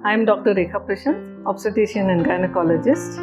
I am Dr. Rekha Prashant, obstetrician and gynecologist.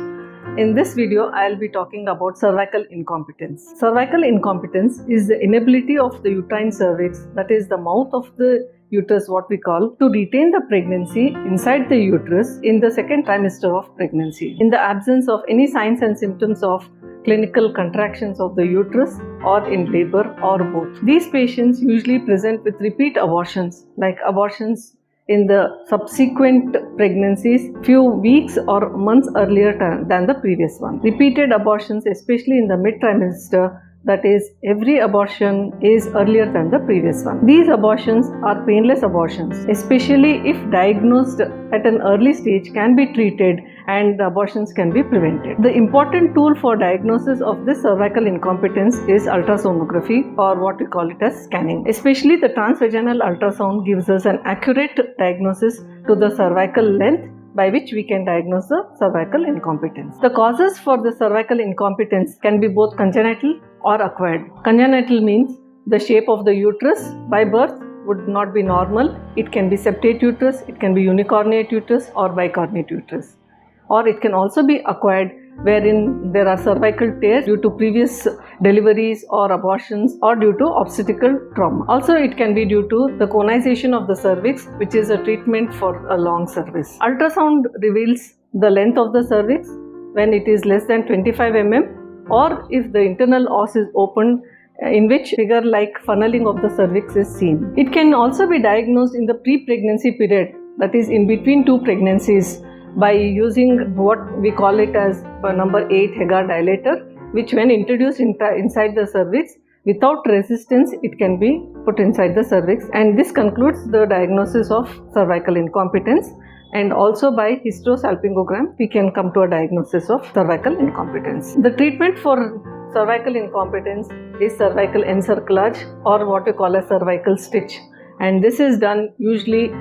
In this video, I will be talking about cervical incompetence. Cervical incompetence is the inability of the uterine cervix, that is the mouth of the uterus, what we call, to retain the pregnancy inside the uterus in the second trimester of pregnancy, in the absence of any signs and symptoms of clinical contractions of the uterus or in labor or both. These patients usually present with repeat abortions, like abortions in the subsequent pregnancies few weeks or months earlier than the previous one. Repeated abortions, especially in the mid-trimester, that is, every abortion is earlier than the previous one. These abortions are painless abortions, especially if diagnosed at an early stage, can be treated and the abortions can be prevented. The important tool for diagnosis of this cervical incompetence is ultrasonography, or what we call it as scanning. Especially the transvaginal ultrasound gives us an accurate diagnosis to the cervical length, by which we can diagnose the cervical incompetence. The causes for the cervical incompetence can be both congenital or acquired. Congenital means the shape of the uterus by birth would not be normal. It can be septate uterus, it can be unicornuate uterus or bicornuate uterus. Or it can also be acquired, wherein there are cervical tears due to previous deliveries or abortions or due to obstetrical trauma. Also, it can be due to the conization of the cervix, which is a treatment for a long cervix. Ultrasound reveals the length of the cervix when it is less than 25 mm, or if the internal os is open, in which figure like funneling of the cervix is seen. It can also be diagnosed in the pre-pregnancy period, that is in between two pregnancies, by using what we call it as number 8 Hegar dilator, which when introduced inside the cervix, without resistance it can be put inside the cervix, and this concludes the diagnosis of cervical incompetence. And also by hysterosalpingogram we can come to a diagnosis of cervical incompetence. The treatment for cervical incompetence is cervical encerclage, or what we call a cervical stitch, and this is done usually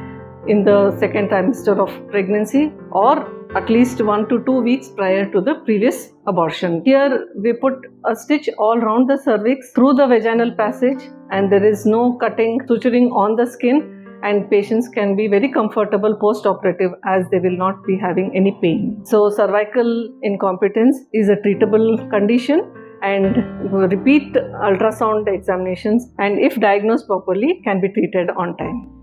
in the second trimester of pregnancy or at least 1 to 2 weeks prior to the previous abortion. Here we put a stitch all around the cervix through the vaginal passage, and there is no cutting, suturing on the skin, and patients can be very comfortable post-operative as they will not be having any pain. So cervical incompetence is a treatable condition, and repeat ultrasound examinations, and if diagnosed properly, can be treated on time.